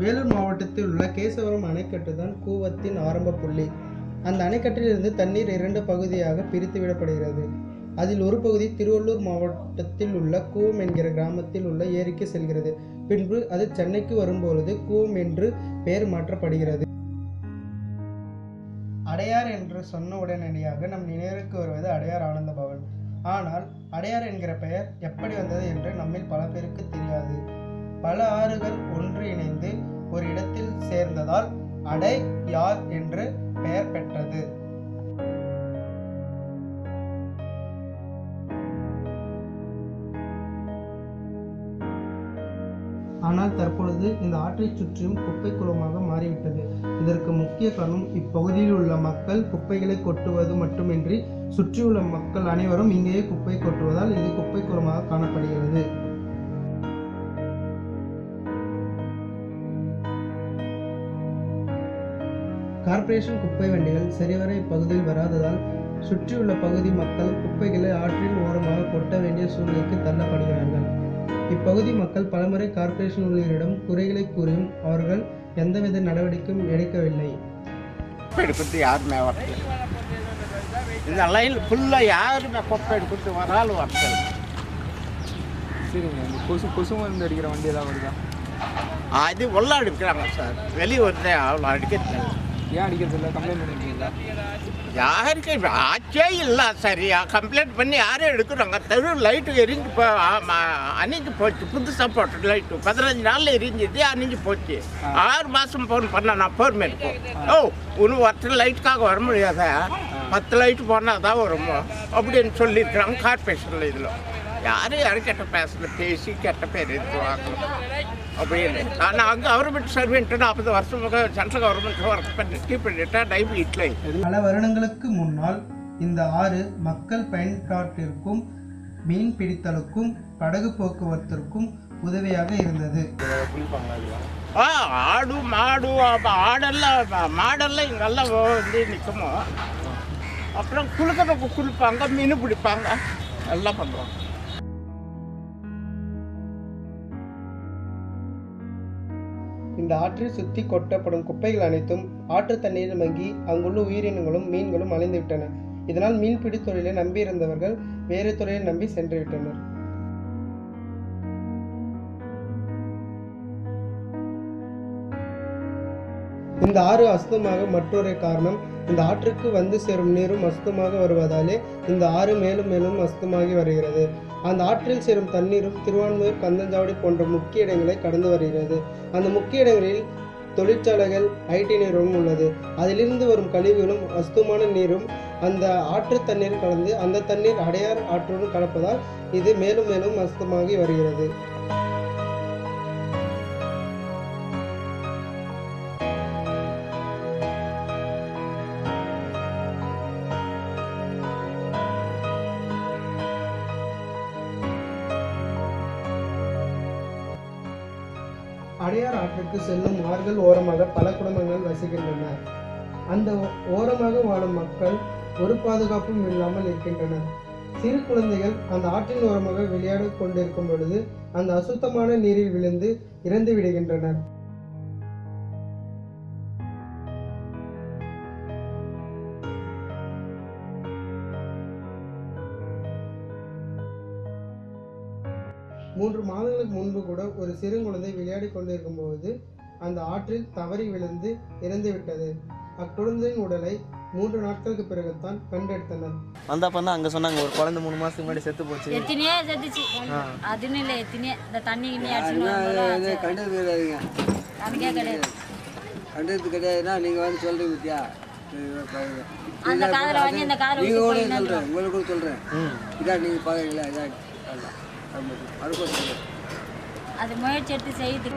வேலூர் மாவட்டத்தில் உள்ள கேசவரம் அணைக்கட்டு தான் கூவத்தின் ஆரம்ப புள்ளி. அந்த அணைக்கட்டிலிருந்து தண்ணீர் 2 பகுதியாக பிரித்து விடப்படுகிறது. அதில் ஒரு பகுதி திருவள்ளூர் மாவட்டத்தில் உள்ள கூவம் என்கிற கிராமத்தில் உள்ள ஏரிக்கு செல்கிறது. பின்பு அது சென்னைக்கு வரும்பொழுது கூவம் என்று பெயர் மாற்றப்படுகிறது. அடையார் என்று சொன்ன உடனடியாக நம் நினைவுக்கு வருவது அடையார் ஆனந்த பவன். ஆனால் அடையார் என்கிற பெயர் எப்படி வந்தது என்று நம்மில் பல பேருக்கு தெரியாது. பல ஆறுகள் ஒன்று இணைந்து ஒரு இடத்தில் சேர்ந்ததால் அடை யார் என்று பெயர் பெற்றது. ஆனால் தற்பொழுது இந்த ஆற்றை சுற்றியும் குப்பை குளமாக மாறிவிட்டது. இதற்கு முக்கிய காரணம் இப்பகுதியில் உள்ள மக்கள் குப்பைகளை கொட்டுவது மட்டுமின்றி சுற்றியுள்ள மக்கள் அனைவரும் இங்கேயே குப்பை கொட்டுவதால் இது குப்பை குளமாக காணப்படுகிறது. கார்ப்பரேஷன் குப்பை வண்டிகள் சரிவர இப்பகுதியில் வராததால் சுற்றியுள்ள பகுதி மக்கள் குப்பைகளை ஆற்றில் ஓரமாக கொட்ட வேண்டிய சூழ்நிலைக்கு தள்ளப்படுகிறார்கள். இப்பகுதி மக்கள் பலமுறை கார்ப்பரேஷன் ஊழியரிடம் குறைகளை கூறியும் அவர்கள் எந்தவித நடவடிக்கையும் எடுக்கவில்லை. எடுக்கிறது யாருமே வரல. இந்த லைன் ஃபுல்லாக யாருமே குப்பை எடுக்கிறது வராலும் வரல. சரிங்க, இந்த கொசு மருந்து அடிக்கிற வண்டி எல்லாம் வருதா? அது உள்ள அடிக்கிறாங்க சார், வெளியே வருது அவ்வளோ அடிக்கிறது. ஏன் அடிக்கிறது இல்லை? கம்ப்ளைண்ட் பண்ணிருக்கீங்களா? யாருக்கு ஆச்சே இல்லை சரியா கம்ப்ளைண்ட் பண்ணி யாரும் எடுக்கிறாங்க. தெரு லைட்டு எரிஞ்சு அணிஞ்சு போச்சு. புதுசாக போட்டு லைட்டு 15 நாளில் எரிஞ்சுது, அணிஞ்சு போச்சு. 6 மாதம் ஃபோன் பண்ண நான் போர்மே இருக்கும். இன்னும் ஒருத்தர் லைட்டுக்காக வர முடியாத, 10 லைட்டு போனால் தான் வரும் அப்படின்னு சொல்லியிருக்கிறாங்க கார்பரேஷனில். இதில் யாரும் கெட்ட பேசல, பேசி கெட்ட பேர் எடுத்துவாங்க அப்படின்னு. நான் கவர்மெண்ட் சர்வெண்ட் 40 வருஷமாக சென்ட்ரல் கவர்மெண்ட் ஒர்க் பண்ணிட்டேன் டைம் வீட்டில். பல வருடங்களுக்கு முன்னால் இந்த ஆறு மக்கள் பயன்பாட்டிற்கும் மீன் பிடித்தலுக்கும் படகு போக்குவரத்திற்கும் உதவியாக இருந்தது. ஆடு மாடு மாடெல்லாம் இங்கெல்லாம் வந்து நிற்குமோ. அப்புறம் குளிக்கிறவங்க குளிப்பாங்க, மீன் பிடிப்பாங்க, எல்லாம் பண்ணுவாங்க. இந்த ஆற்றில் சுற்றி கொட்டப்படும் குப்பைகள் அனைத்தும் ஆற்று தண்ணீரில் மங்கி அங்குள்ள உயிரினங்களும் மீன்களும் அழிந்துவிட்டன. இதனால் மீன்பிடி தொழிலை நம்பியிருந்தவர்கள் வேறு தொழிலை நம்பி சென்று விட்டனர். இந்த ஆறு அசுத்தமாக மற்றொரு காரணம், இந்த ஆற்றுக்கு வந்து சேரும் நீரும் அசுத்தமாக வருவதாலே இந்த ஆறு மேலும் மேலும் அசுத்தமாகி வருகிறது. அந்த ஆற்றில் சேரும் தண்ணீரும் திருவான்மையூர், கந்தஞ்சாவடி போன்ற முக்கிய இடங்களை கடந்து வருகிறது. அந்த முக்கிய இடங்களில் தொழிற்சாலைகள், ஐடி நிறுவனம் உள்ளது. அதிலிருந்து வரும் கழிவுகளும் அசுத்தமான நீரும் அந்த ஆற்று தண்ணீர் கலந்து அந்த தண்ணீர் அடையார் ஆற்றுடன் கலப்பதால் இது மேலும் மேலும் அசுத்தமாகி வருகிறது. அடையார் ஆற்றுக்கு செல்லும் ஆறுகள் ஓரமாக பல குடும்பங்கள் வசிக்கின்றன. அந்த ஓரமாக வாழும் மக்கள் ஒரு பாதுகாப்பும் இல்லாமல் இருக்கின்றனர். சிறு குழந்தைகள் அந்த ஆற்றின் ஓரமாக விளையாடி கொண்டிருக்கும் பொழுது அந்த அசுத்தமான நீரில் விழுந்து இறந்து விடுகின்றனர். மூன்று மாதங்களுக்கு முன்பு கூட ஒரு சிறு குழந்தை விளையாடி கொண்டிருக்கும் போது அந்த ஆற்றில் தவறி விழுந்து இறந்துவிட்டது. அக்குழந்தையின் உடலை 3 நாட்களுக்கு பிறகுதான் கண்டெடுத்தனர். வந்தப்ப தான் அங்கே சொன்னாங்க ஒரு குழந்தை 3 மாதத்துக்கு முன்னாடி செத்து போச்சு. எத்தனையோ செத்துச்சு. அதுன்னு இல்லை, எத்தனையோ இந்த தண்ணி கண்டது கிடையாதுங்க. கணக்கே கிடையாது. கண்டது கிடையாதுன்னா நீங்கள் வந்து சொல்கிறீங்க பத்தியா? அந்த காதில் வாங்கி இந்த காதில் நீங்கள் கூட சொல்கிறேன், உங்களுக்கு கூட சொல்கிறேன். இதா நீங்கள் பார்க்குறீங்களா? இதா அது முயற்சி எடுத்து செய்து.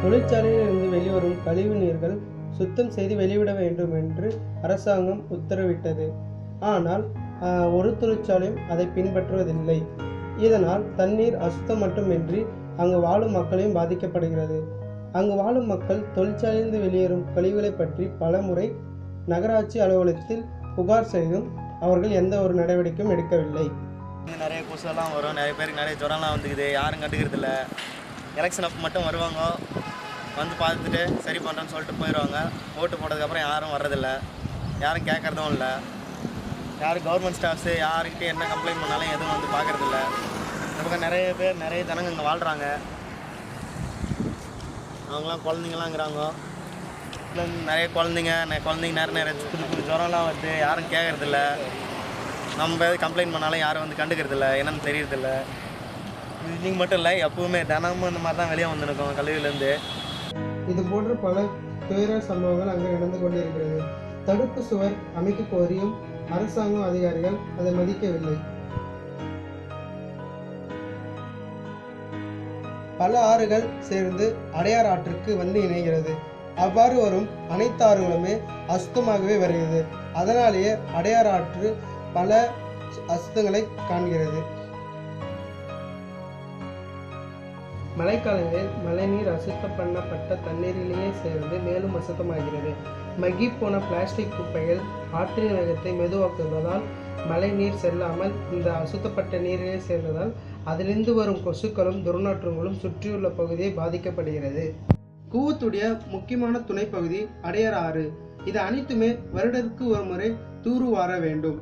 தொழிற்சாலையில் இருந்து வெளிவரும் கழிவு நீர்கள் சுத்தம் செய்து வெளிவிட வேண்டும் என்று அரசாங்கம் உத்தரவிட்டது. ஆனால் ஒரு தொழிற்சாலையும் அதை பின்பற்றுவதில்லை. இதனால் தண்ணீர் அசுத்தம் மட்டுமின்றி அங்கு வாழும் மக்களையும் பாதிக்கப்படுகிறது. அங்கு வாழும் மக்கள் தொழிற்சாலையிலிருந்து வெளியேறும் கழிவுகளை பற்றி பல முறை நகராட்சி அலுவலகத்தில் புகார் செய்தும் அவர்கள் எந்த ஒரு நடவடிக்கையும் எடுக்கவில்லை. நிறைய கொசுலாம் வரும், நிறைய பேருக்கு நிறைய ஜுரம்லாம் வந்துக்குது, யாரும் கண்டுக்கிறது இல்லை. எலெக்ஷன் அப்போ மட்டும் வருவாங்க, வந்து பார்த்துட்டு சரி பண்ணுறேன்னு சொல்லிட்டு போயிடுவாங்க. ஓட்டு போட்டதுக்கப்புறம் யாரும் வர்றதில்ல, யாரும் கேட்குறதும் இல்லை. யாரும் கவர்மெண்ட் ஸ்டாஃப்ஸு யாருக்கிட்டே என்ன கம்ப்ளைண்ட் பண்ணாலும் எதுவும் வந்து பார்க்குறதில்ல. இந்த பக்கம் நிறைய பேர் நிறைய ஜனங்க இங்கே வாழ்கிறாங்க. அவங்களாம் குழந்தைங்களாங்கிறாங்க. இல்லை நிறைய குழந்தைங்க நிறைய புது புது ஜுரம்லாம் வருது, யாரும் கேட்குறதில்ல. நம்ம எது கம்ப்ளைண்ட் பண்ணாலும் யாரும் வந்து கண்டுக்கிறதில்ல, என்னன்னு தெரியறதில்ல. இது இன்னைக்கு மட்டும் இல்லை, எப்பவுமே தினமும் இந்த மாதிரி தான் வெளியே வந்துருக்கோம் கல்லூரியிலேருந்து. இது போன்ற பல துயர சம்பவங்கள் அங்கு நடந்து கொண்டிருக்கிறது. தடுப்பு சுவர் அமைக்க கோரியும் அரசாங்கம் அதிகாரிகள் அதை மதிக்கவில்லை. பல ஆறுகள் சேர்ந்து அடையார் ஆற்றுக்கு வந்து இணைகிறது. அவ்வாறு வரும் அனைத்து ஆறுகளுமே அசுத்தமாகவே வருகிறது. அதனாலேயே அடையார் ஆற்று பல அசுத்தங்களை காண்கிறது. மழைக்காலங்களில் மழைநீர் அசுத்தம் பண்ணப்பட்ட தண்ணீரிலேயே சேர்ந்து மேலும் அசுத்தமாகிறது. மக்கி போன பிளாஸ்டிக் குப்பைகள் ஆற்றின் வேகத்தை மெதுவாக்குவதால் மழை நீர் செல்லாமல் இந்த அசுத்தப்பட்ட நீரிலே சேர்ந்ததால் அதிலிருந்து வரும் கொசுக்களும் துர்நாற்றங்களும் சுற்றியுள்ள பகுதியை பாதிக்கப்படுகிறது. கூவத்துடைய முக்கியமான துணைப்பகுதி அடையார் ஆறு. இது அனைத்துமே வருடத்திற்கு ஒரு முறை தூர்வார வேண்டும்.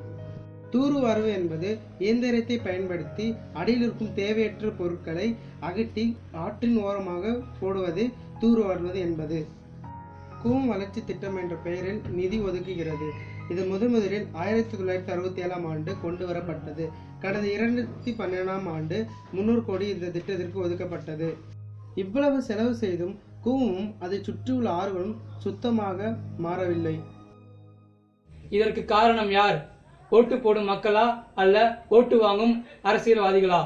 தூர்வார்வு என்பது இயந்திரத்தை பயன்படுத்தி அடியில் இருக்கும் தேவையற்ற பொருட்களை அகற்றி ஆற்றின் ஓரமாக போடுவது தூர்வார்வது என்பது. கூவம் வளர்ச்சி திட்டம் என்ற பெயரில் நிதி ஒதுக்குகிறது. இது முதலில் 1967ஆம் ஆண்டு கொண்டு வரப்பட்டது. கடந்த 2012ஆம் ஆண்டு 300 கோடி இந்த திட்டத்திற்கு ஒதுக்கப்பட்டது. இவ்வளவு செலவு செய்தும் கூவமும் அதை சுற்றியுள்ள ஆறுகளும் சுத்தமாக மாறவில்லை. இதற்கு காரணம் யார்? ஓட்டு போடும் மக்களா அல்ல ஓட்டு வாங்கும் அரசியல்வாதிகளா?